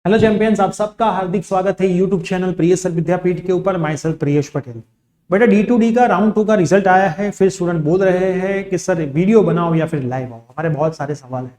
Hello champions, आप सबका हार्दिक स्वागत है यूट्यूब चैनल प्रियेश सर विद्यापीठ के ऊपर। My self Priyesh Patel. बेटा D2D का राउंड 2 का रिजल्ट आया है। फिर स्टूडेंट बोल रहे हैं कि सर वीडियो बनाओ या फिर लाइव आओ। हमारे बहुत सारे सवाल हैं।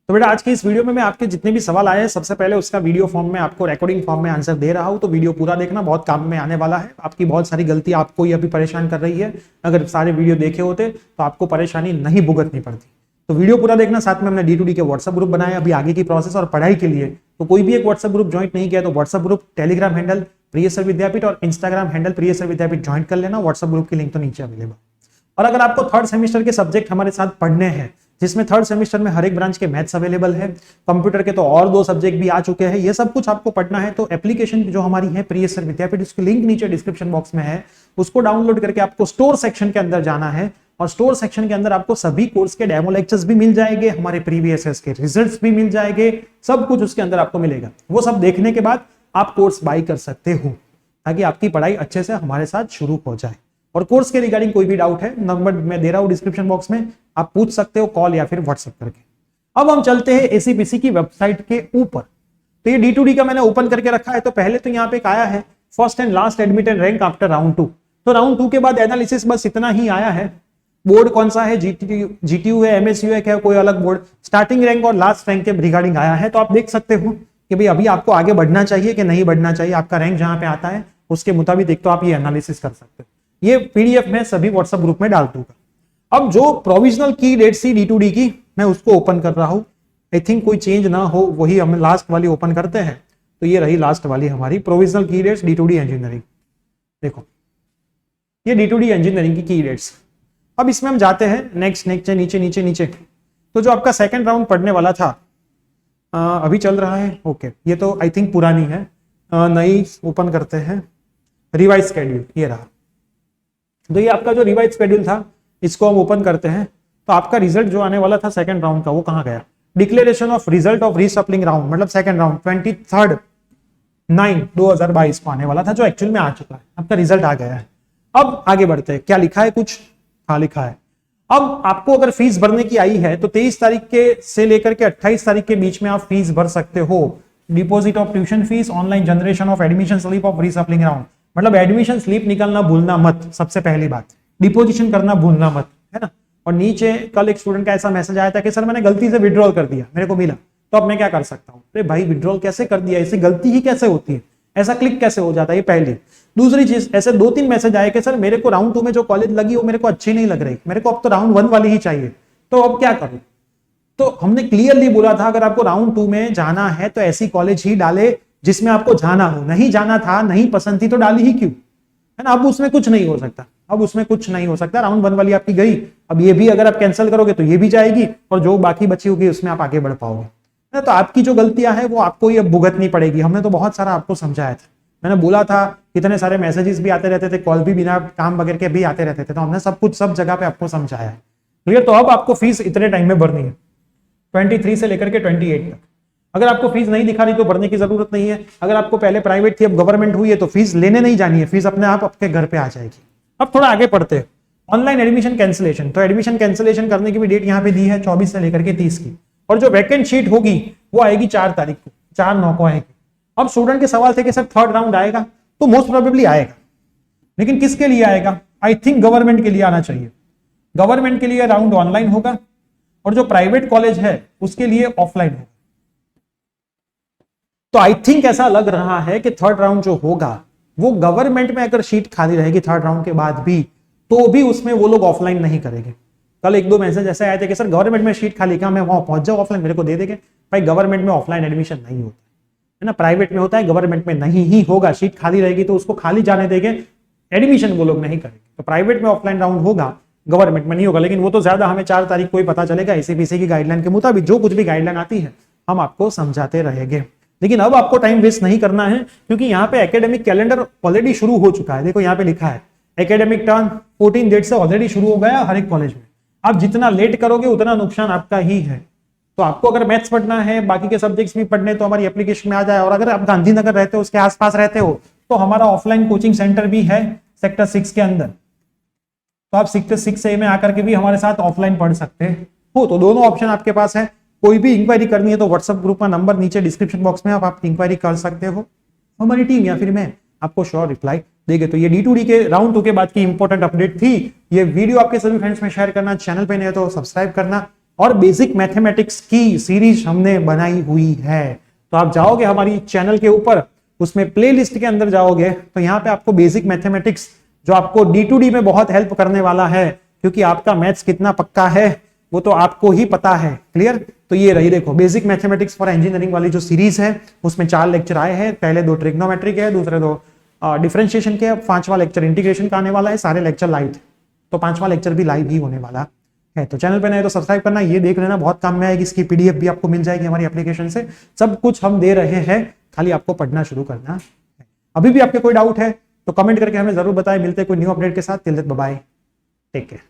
तो बेटा आज की इस वीडियो में मैं आपके जितने भी सवाल आए हैं सबसे पहले उसका वीडियो फॉर्म में आपको रिकॉर्डिंग फॉर्म में आंसर दे रहा हूं। तो वीडियो पूरा देखना, बहुत काम में आने वाला है। आपकी बहुत सारी गलती आपको ही अभी परेशान कर रही है। अगर सारे वीडियो देखे होते तो आपको परेशानी नहीं भुगतनी पड़ती। तो वीडियो पूरा देखना। साथ में हमने D2D के व्हाट्सएप ग्रुप बनाए अभी आगे की प्रोसेस और पढ़ाई के लिए। तो कोई भी एक व्हाट्सएप ग्रुप ज्वाइन नहीं किया तो WhatsApp group, telegram handle Priyesh sir Vidyapeeth और Instagram handle Priyesh sir Vidyapeeth join कर लेना। व्हाट्सएप ग्रुप की लिंक तो नीचे अवेलेबल। और अगर आपको थर्ड सेमेस्टर के सब्जेक्ट हमारे साथ पढ़ने हैं, जिसमें थर्ड सेमेस्टर में हर एक ब्रांच के मैथ्स अवेलेबल है, कंप्यूटर के तो और 2 सब्जेक्ट भी आ चुके हैं, ये सब कुछ आपको पढ़ना है तो एप्लीकेशन जो हमारी है प्रियेश सर विद्यापीठ, उसकी लिंक नीचे डिस्क्रिप्शन बॉक्स में है। उसको डाउनलोड करके आपको स्टोर सेक्शन के अंदर जाना है और स्टोर सेक्शन के अंदर आपको सभी कोर्स के डेमो लेक्चर्स भी मिल जाएंगे, हमारे प्रीवियस ईयर्स के रिजल्ट्स भी मिल जाएंगे, सब कुछ उसके अंदर आपको मिलेगा। वो सब देखने के बाद आप कोर्स बाय कर सकते हो ताकि आपकी पढ़ाई अच्छे से हमारे साथ शुरू हो जाए। और कोर्स के रिगार्डिंग कोई भी डाउट है, नंबर मैं दे रहा हूं डिस्क्रिप्शन बॉक्स में, आप पूछ सकते हो कॉल या फिर व्हाट्सएप करके। अब हम चलते हैं एसीपीसी की वेबसाइट के ऊपर। तो ये D2D का मैंने ओपन करके रखा है। तो पहले तो यहाँ पे आया है first and last admitted rank after round 2। तो राउंड 2 के बाद एनालिसिस बस इतना ही आया है। बोर्ड कौन सा है, जीटीयू है, एमएसयू है, क्या कोई अलग बोर्ड, स्टार्टिंग रैंक और लास्ट रैंक के रिगार्डिंग आया है। तो आप देख सकते हो कि भाई अभी आपको आगे बढ़ना चाहिए कि नहीं बढ़ना चाहिए। आपका रैंक जहां पे आता है उसके मुताबिक एक तो आप ये एनालिसिस कर सकते हो। ये पीडीएफ में सभी व्हाट्सएप ग्रुप में डाल दूंगा। अब जो प्रोविजनल की डेट सी D2D की, मैं उसको ओपन कर रहा हूं। आई थिंक कोई चेंज ना हो, वही हम लास्ट वाली ओपन करते हैं। तो ये रही लास्ट वाली हमारी प्रोविजनल की डेट्स D2D इंजीनियरिंग। देखो ये D2D इंजीनियरिंग की डेट्स। अब इसमें हम जाते हैं नेक्स्ट नीचे नीचे नीचे। तो जो आपका सेकंड राउंड पढ़ने वाला था अभी चल रहा है। ओके, ये तो आई थिंक पुरानी है। नई ओपन करते हैं, रिवाइज स्केड्यूल ये रहा। तो ये आपका जो रिवाइज स्केड्यूल था इसको हम ओपन करते हैं। तो आपका रिजल्ट जो आने वाला था सेकंड राउंड का वो कहां गया? Declaration of result of reshuffling round, मतलब सेकंड राउंड 23/9/2022 को आने वाला था, जो एक्चुअल में आ चुका है। आपका रिजल्ट आ गया है। अब आगे बढ़ते हैं। क्या लिखा है? कुछ हाँ लिखा है। अब आपको अगर फीस भरने की आई है तो 23 तारीख के से लेकर के 28 तारीख के बीच में आप फीस भर सकते हो। Deposit of tuition fees, online generation of admission slip of reshuffling round, मतलब एडमिशन स्लिप निकालना भूलना मत। सबसे पहली बात, डिपोजिशन करना भूलना मत, है ना। और नीचे कल एक स्टूडेंट का ऐसा मैसेज आया था कि सर मैंने गलती से विड्रॉल कर दिया, मेरे को मिला, तो अब मैं क्या कर सकता हूँ? अरे भाई विड्रॉल कैसे कर दिया, ऐसी गलती ही कैसे होती है, ऐसा क्लिक कैसे हो जाता है? ये पहली। दूसरी चीज, ऐसे 2-3 मैसेज आए कि सर मेरे को राउंड 2 में जो कॉलेज लगी वो मेरे को अच्छी नहीं लग रही, मेरे को अब तो राउंड 1 वाली ही चाहिए, तो अब क्या करूं? तो हमने क्लियरली बोला था अगर आपको राउंड 2 में जाना है तो ऐसी कॉलेज ही डाले जिसमें आपको जाना हो। नहीं जाना था, नहीं पसंद थी तो डाली ही क्यों, है ना। अब उसमें कुछ नहीं हो सकता, अब उसमें कुछ नहीं हो सकता। राउंड 1 वाली आपकी गई, अब ये भी अगर आप कैंसिल करोगे तो ये भी जाएगी और जो बाकी बची होगी उसमें आप आगे बढ़ पाओगे। तो आपकी जो गलतियां हैं वो आपको ही अब भुगतनी पड़ेगी। हमने तो बहुत सारा आपको समझाया था, मैंने बोला था कितने सारे मैसेजेस भी आते रहते थे, कॉल भी बिना काम वगैरह के भी आते रहते थे, तो हमने सब कुछ सब जगह पे आपको समझाया है। क्लियर? तो अब आपको फीस इतने टाइम में भरनी है, 23 से लेकर के 28 तक। अगर आपको फीस नहीं दिखा रही तो भरने की जरूरत नहीं है। अगर आपको पहले प्राइवेट थी अब गवर्नमेंट हुई है तो फीस लेने नहीं जानी है, फीस अपने आप आपके घर पे आ जाएगी। अब थोड़ा आगे पढ़ते हैं। ऑनलाइन एडमिशन कैंसिलेशन, तो एडमिशन कैंसिलेशन करने की भी डेट यहाँ पे दी है 24 से लेकर के 30 की। और जो वैकेंट शीट होगी वो आएगी 4 तारीख को, 4/9 को आएगी। अब स्टूडेंट के सवाल थे कि सर थर्ड राउंड आएगा, तो मोस्ट प्रोबेबली आएगा, लेकिन किसके लिए आएगा? आई थिंक गवर्नमेंट के लिए आना चाहिए। गवर्नमेंट के लिए राउंड ऑनलाइन होगा और जो प्राइवेट कॉलेज है उसके लिए ऑफलाइन होगा। तो आई थिंक ऐसा लग रहा है कि थर्ड राउंड जो होगा वो गवर्नमेंट में अगर सीट खाली रहेगी थर्ड राउंड के बाद भी, तो भी उसमें वो लोग ऑफलाइन नहीं करेंगे। कल 1-2 मैसेज ऐसे आए थे कि सर गवर्नमेंट में सीट खाली, क्या मैं वहां पहुंच जाऊं, ऑफलाइन मेरे को दे देंगे? भाई गवर्नमेंट में ऑफलाइन एडमिशन नहीं होता है ना, प्राइवेट में होता है, गवर्नमेंट में नहीं ही होगा। सीट खाली रहेगी तो उसको खाली जाने देंगे, एडमिशन वो लोग नहीं करेंगे। तो प्राइवेट में ऑफलाइन राउंड होगा, गवर्नमेंट में नहीं होगा। लेकिन वो तो ज्यादा हमें 4 तारीख को ही पता चलेगा। एसीपीसी की गाइडलाइन के मुताबिक जो कुछ भी गाइडलाइन आती है हम आपको समझाते रहेंगे। लेकिन अब आपको टाइम वेस्ट नहीं करना है क्योंकि यहाँ पे एकेडमिक कैलेंडर ऑलरेडी शुरू हो चुका है। देखो यहाँ पे लिखा है एकेडमिक टर्म 14 डेट से ऑलरेडी शुरू हो गया हर एक कॉलेज में। आप जितना लेट करोगे उतना नुकसान आपका ही है। तो आपको अगर मैथ्स पढ़ना है, बाकी के सब्जेक्ट्स भी पढ़ने, तो हमारी एप्लीकेशन में आ जाए। और अगर आप गांधीनगर रहते हो, उसके आसपास रहते हो, तो हमारा ऑफलाइन कोचिंग सेंटर भी है सेक्टर 6 के अंदर। तो आप सेक्टर 6A में आकर के भी हमारे साथ ऑफलाइन पढ़ सकते हो। तो दोनों ऑप्शन आपके पास है। कोई भी इंक्वायरी करनी है तो व्हाट्सएप ग्रुप का नंबर नीचे डिस्क्रिप्शन बॉक्स में आप इंक्वायरी कर सकते हो, हमारी टीम या फिर मैं आपको श्योर रिप्लाई देंगे। तो ये D2D के राउंड 2 के बाद की इंपॉर्टेंट अपडेट थी। ये वीडियो आपके सभी फ्रेंड्स में शेयर करना, चैनल पे नए तो सब्सक्राइब करना। और बेसिक मैथमेटिक्स की सीरीज हमने बनाई हुई है, तो आप जाओगे हमारी चैनल के ऊपर, उसमें प्लेलिस्ट के अंदर जाओगे तो यहाँ पे आपको बेसिक मैथमेटिक्स जो आपको D2D में बहुत हेल्प करने वाला है, क्योंकि आपका मैथ्स कितना पक्का है वो तो आपको ही पता है। क्लियर? तो ये रही देखो बेसिक मैथमेटिक्स फॉर इंजीनियरिंग वाली जो सीरीज है, उसमें 4 लेक्चर आए हैं। पहले 2 ट्रिग्नोमेट्री के, दूसरे 2 डिफरेंशिएशन के, 5वां लेक्चर इंटीग्रेशन का आने वाला है। सारे लेक्चर लाइव थे, तो 5वां लेक्चर भी लाइव ही होने वाला है। तो चैनल पे नए तो सब्सक्राइब करना, ये देख लेना, बहुत काम में आएगी। इसकी PDF भी आपको मिल जाएगी हमारी एप्लीकेशन से। सब कुछ हम दे रहे हैं, खाली आपको पढ़ना शुरू करना है। अभी भी आपके कोई डाउट है तो कमेंट करके हमें जरूर बताएं। मिलते हैं कोई न्यू अपडेट के साथ। Till then bye bye, take care.